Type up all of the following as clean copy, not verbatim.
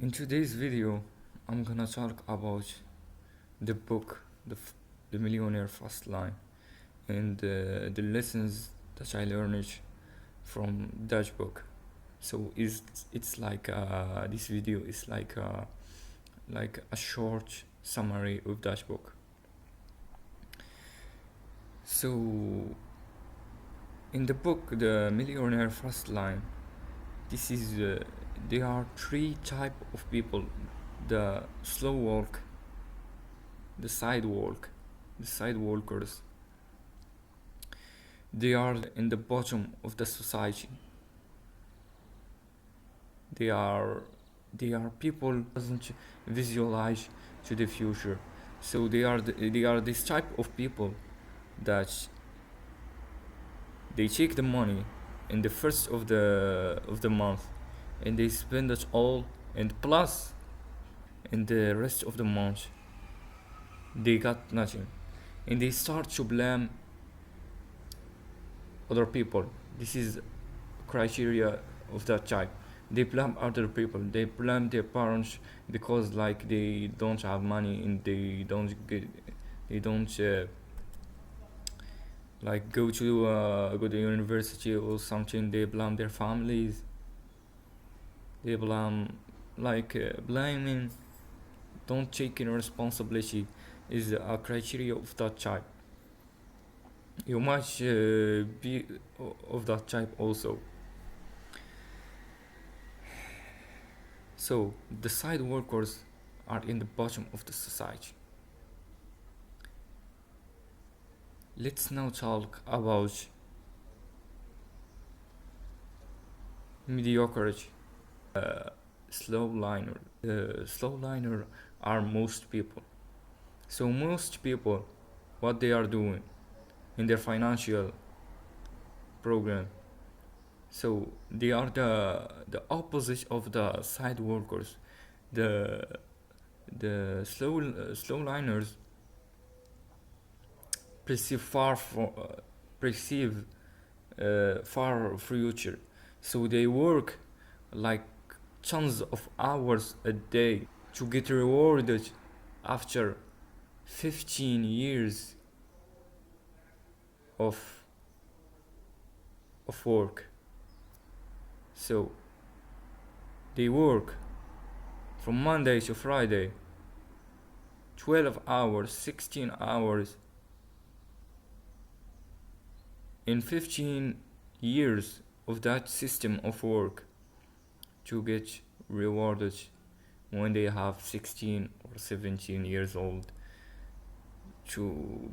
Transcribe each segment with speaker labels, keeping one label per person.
Speaker 1: In today's video, I'm gonna talk about the book, the Millionaire Fastlane, and the lessons that I learned from that book. So it's like this video is like a short summary of that book. So in the book, the Millionaire Fastlane, this is there are three type of people: the slow walk, the sidewalk, the sidewalkers. They are in the bottom of the society. They are they are people who doesn't visualize to the future. So they are this type of people that they take the money in the first of the month and they spend it all, and plus in the rest of the month they got nothing, and they start to blame other people. This is criteria of that type. They blame other people, they blame their parents because like they don't have money and they don't like go to university or something. They blame their families. They blame blaming, don't taking responsibility is a criteria of that type. You might be of that type also. So the side workers are in the bottom of the society. Let's now talk about mediocrity. Slow liner. Slow liner are most people. So most people, what they are doing in their financial program. So they are the opposite of the side workers. The slow liners perceive perceive far future. So they work like tons of hours a day to get rewarded after 15 years of work. So they work from Monday to Friday 12 hours, 16 hours in 15 years of that system of work to get rewarded when they have 16 or 17 years old to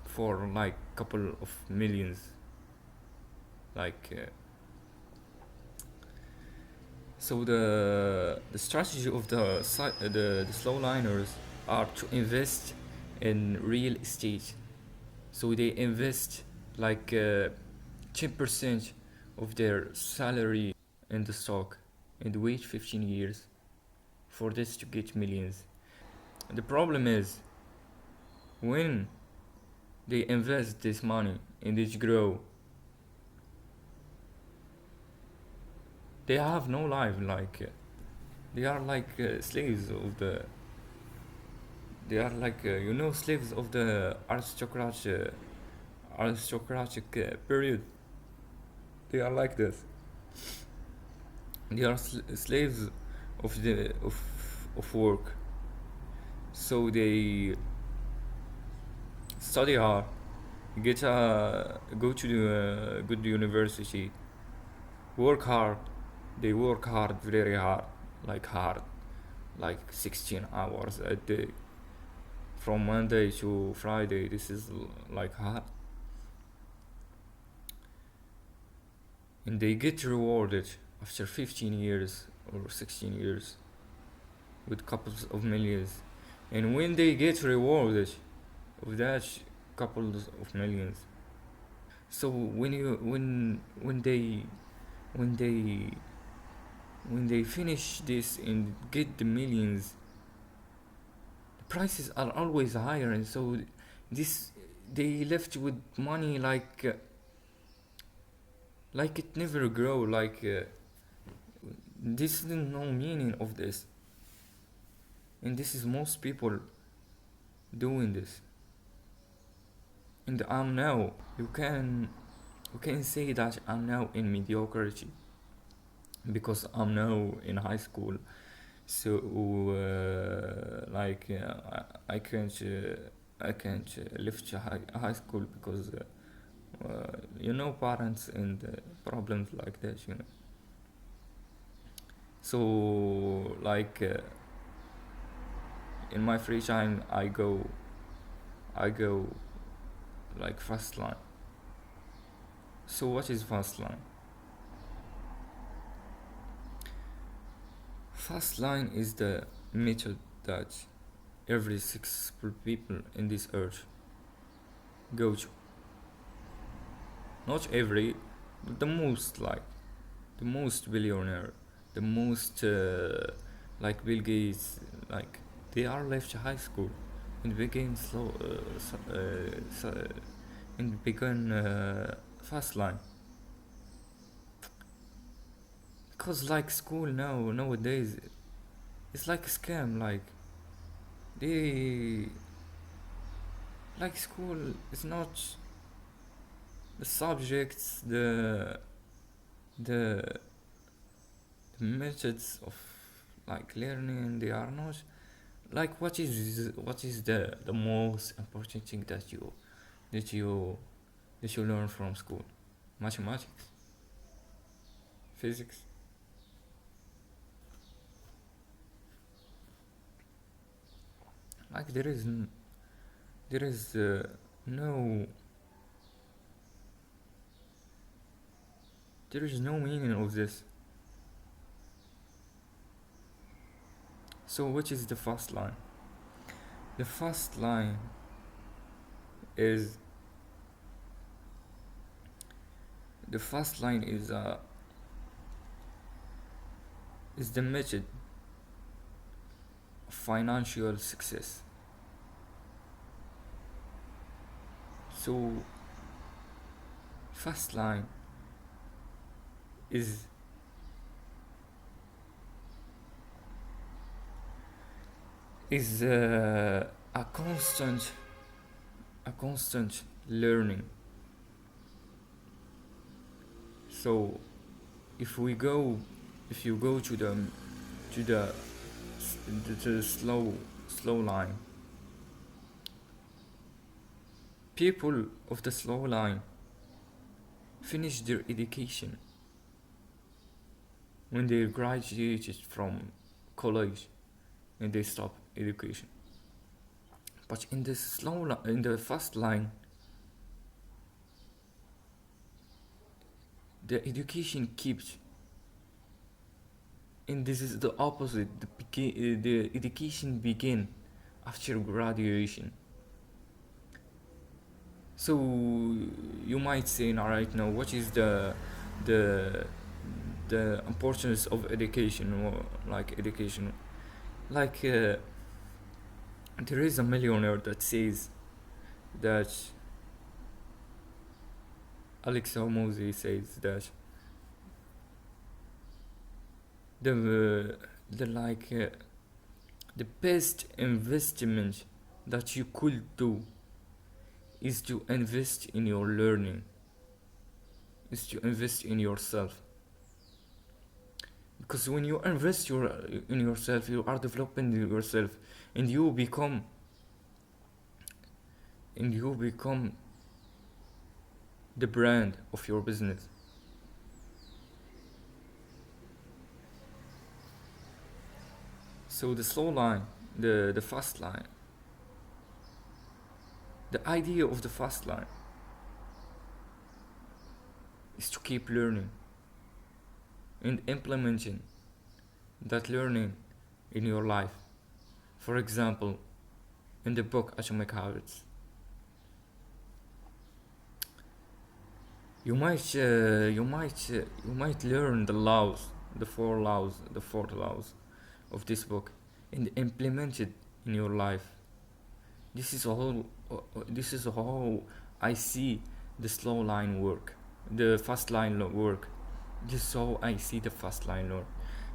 Speaker 1: for like couple of millions so the strategy of the slow liners are to invest in real estate. So they invest like 10% of their salary in the stock and wait 15 years for this to get millions. The problem is when they invest this money and it grow, they have no life. They are like slaves of the. They are like slaves of the aristocratic period. They are like this. They are slaves of the of work. So they study hard, go to the good university, work hard. They work hard, very hard, like 16 hours a day, from Monday to Friday. This is like hard, and they get rewarded after 15 years or 16 years with couples of millions. And when they get rewarded with that couples of millions, so when they finish this and get the millions, the prices are always higher, and so this they left with money like it never grow. This is no meaning of this, and this is most people doing this. And I'm now, you can say that I'm now in mediocrity because I'm now in high school. So I can't lift high school because parents and problems like that. So in my free time I go like fast line. So what is fast line? Fast line is the method that every successful people in this earth go to. Not every, but the most billionaire, the most like Bill Gates, like they are left high school and begin and begin fast line. Because like school nowadays it's like a scam. Like they like school is not the subjects, the methods of like learning. They are not like what is the most important thing that you that you learn from school? Mathematics, physics. Like there is no there is no meaning of this. So which is the first line? The first line is the first line is the method of financial success. So first line is a constant learning. So if we go if you go to the the slow line, people of the slow line finish their education when they graduated from college and they stop education. But in the in the fast line, the education keeps, and this is the opposite. The education begin after graduation. So you might say now, right now, what is the the importance of education, or like education? Like there is a millionaire that says that Alex Hormozy says that the the best investment that you could do is to invest in your learning, is to invest in yourself. Because when you invest in yourself, you are developing yourself, and you become the brand of your business. So the slow line, the fast line, the idea of the fast line is to keep learning and implementing that learning in your life. For example, in the book Atomic Habits, you might learn the four laws of this book, and implement it in your life. This is all. This is how I see the slow line work, the fast line work. This is how I see the fast line work.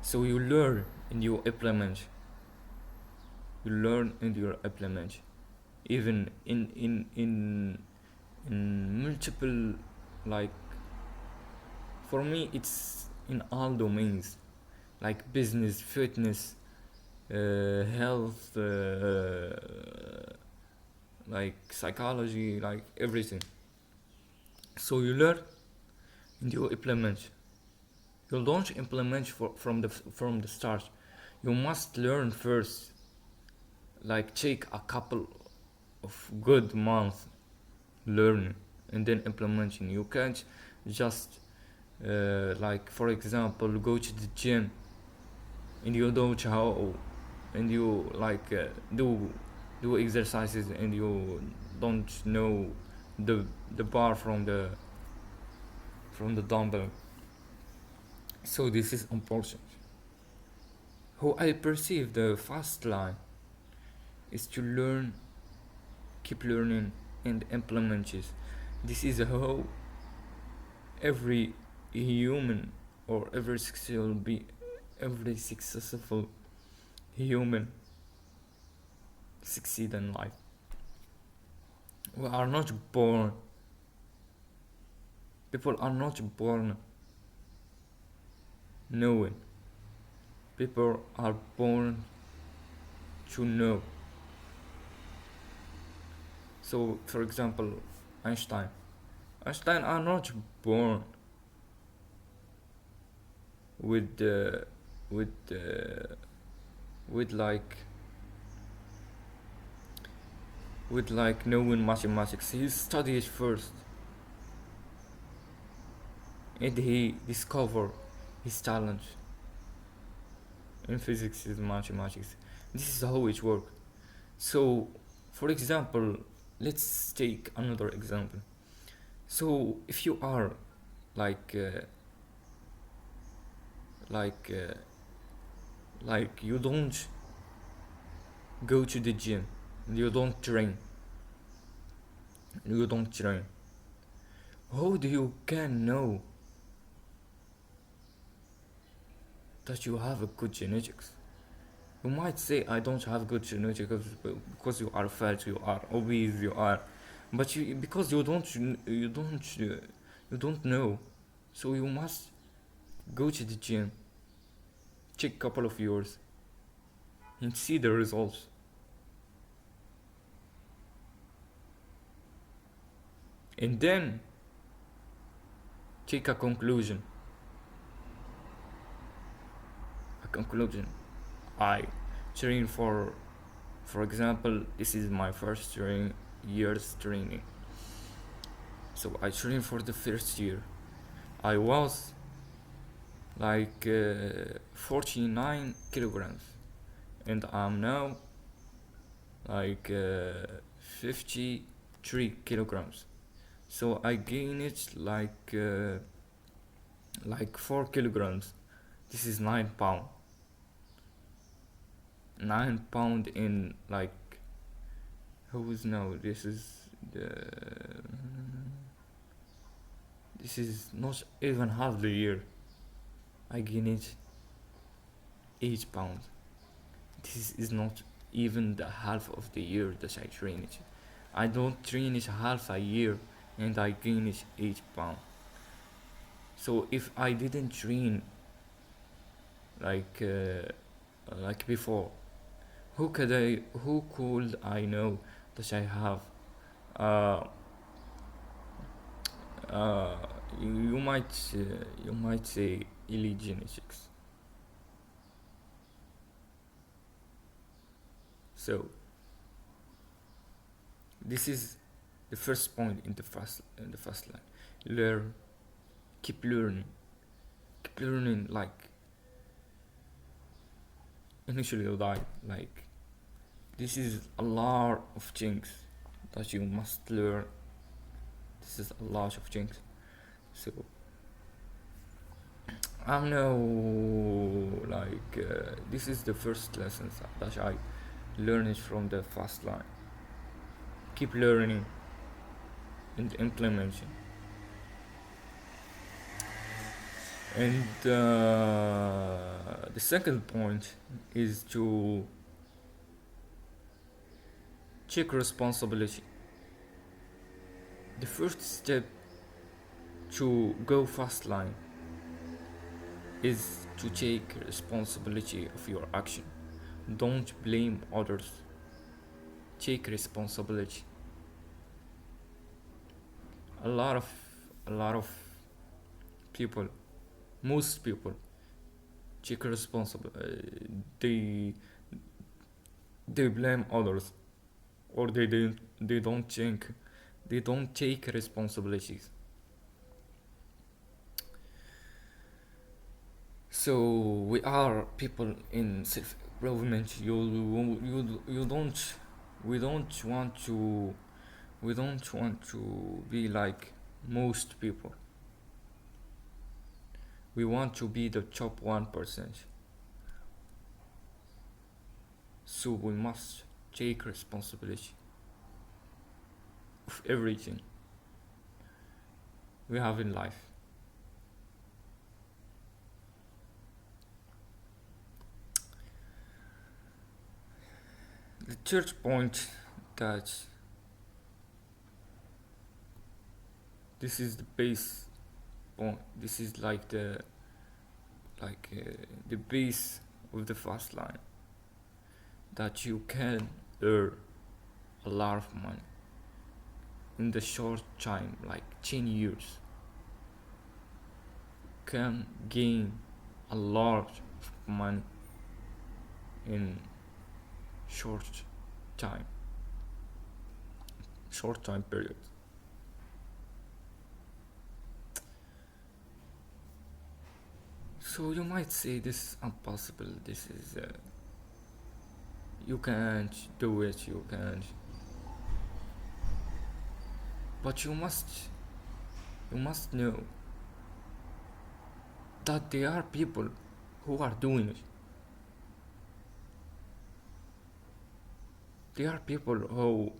Speaker 1: So you learn and you implement. You learn and you implement. Even in multiple, like, for me it's in all domains, like business, fitness, health, like psychology, like everything. So you learn and you implement. You don't implement from the start. You must learn first. Like take a couple of good months learning and then implementing. You can't just like, for example, go to the gym and you don't how and you like do exercises and you don't know the bar from the dumbbell. So this is important. How I perceive the fast line is to learn, keep learning, and implement it. This is how every human or every successful human succeed in life. We are not born. People are not born knowing. People are born to know. So, for example, Einstein. Einstein are not born with with uh, with like knowing mathematics. He studied first, and he discovered his talent in physics and mathematics. This is how it works. So, for example, let's take another example. So, if you are like uh, like uh, like you don't go to the gym, you don't train, how do you can know that you have a good genetics? You might say I don't have good genetics because you are fat, you are obese, you are, but you, because you don't know. So you must go to the gym, check couple of years, and see the results. And then take a conclusion. I train for example, this is my first year's training. So I trained for the first year. I was like 49 kilograms, and I'm now like 53 kilograms. So I gained it like 4 kilograms. This is 9 pound. 9 pound in like, who is now? This is not even half the year. I gained 8 pounds. This is not even the half of the year that I train it. I don't train it half a year and I gain it 8 pounds. So if I didn't train like before, who could I know that I have uh, uh, you might say elite genetics. So this is the first point in the fast line. Learn, keep learning, like initially you die. Like, this is a lot of things that you must learn. This is a lot of things. So I know, like this is the first lessons that I learned from the fast line. Keep learning and implementing. And The second point is to check responsibility. The first step to go fast line is to take responsibility of your action. Don't blame others. Take responsibility. A lot of a lot of people, most people, take they they blame others, or they don't think, they don't take responsibilities. So we are people in self improvement. You don't, we don't want to, we don't want to be like most people. We want to be the top 1%. So we must take responsibility of everything we have in life. The third point, that this is the base point. This is like the base of the fast line, that you can earn a lot of money in the short time, like 10 years. Can gain a lot of money in short time, short time period. So you might say this is impossible, this is you can't do it, you can't. But you must know that there are people who are doing it. There are people who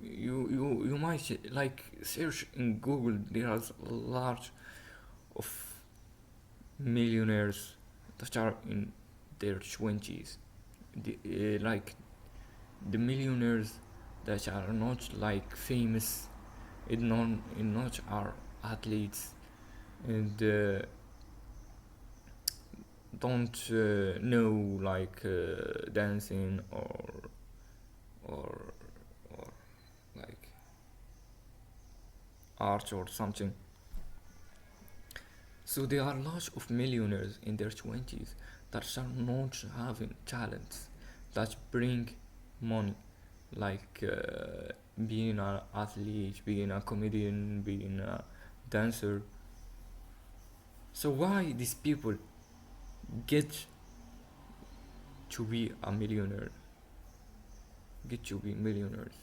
Speaker 1: you might like search in Google. There is a lot of millionaires that are in their 20s. Like the millionaires that are not like famous, and not are athletes, and don't know like dancing or or like art or something. So there are lots of millionaires in their 20s that are not having talents that bring money, like being an athlete, being a comedian, being a dancer. So why these people get to be a millionaire, get to be millionaires,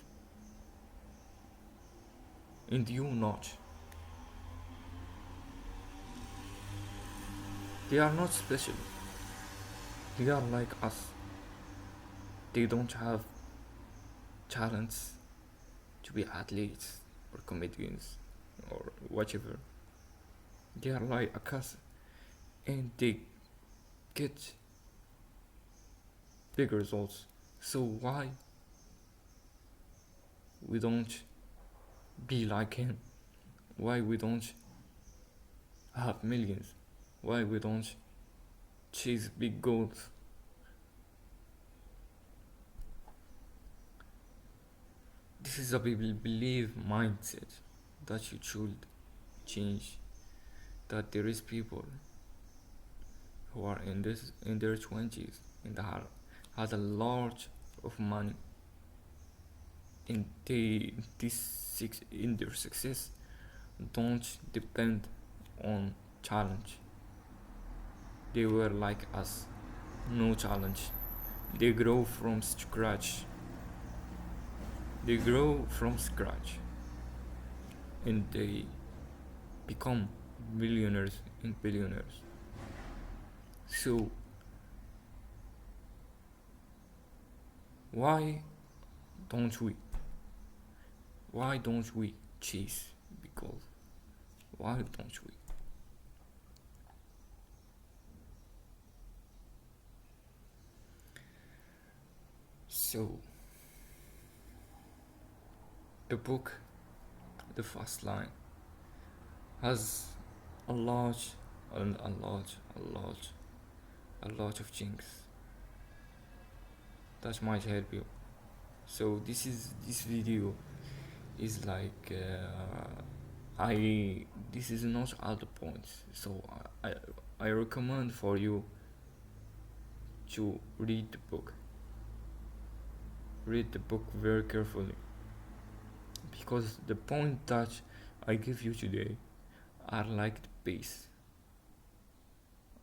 Speaker 1: and you not? They are not special. They are like us. They don't have talents to be athletes or comedians or whatever. They are like us, and they get big results. So why we don't be like him? Why we don't have millions? Why we don't chase big goals? This is a belief mindset that you should change. That there is people who are in their 20s and that has a lot of money, and in their success don't depend on challenge. They were like us, no challenge. They grow from scratch. They grow from scratch, and they become millionaires and billionaires. So why don't we? Why don't we chase big goals? Why don't we? So the book, The Fast Line, has a lot and a lot of things that might help you. So this video is like I this is not all the points. So I recommend for you to read the book. Read the book very carefully, because the point that I give you today are like the base,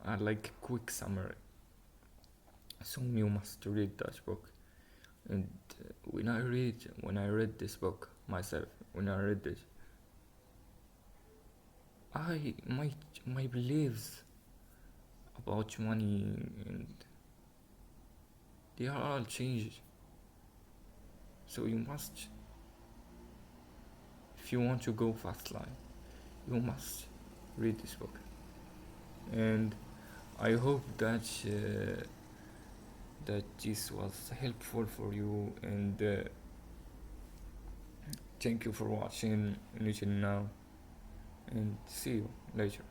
Speaker 1: are like a quick summary. So you must read that book. And when I read this book myself, when I read it, I my beliefs about money, and they are all changed. So you must, if you want to go fast line, you must read this book. And I hope that this was helpful for you, and thank you for watching until now, and see you later.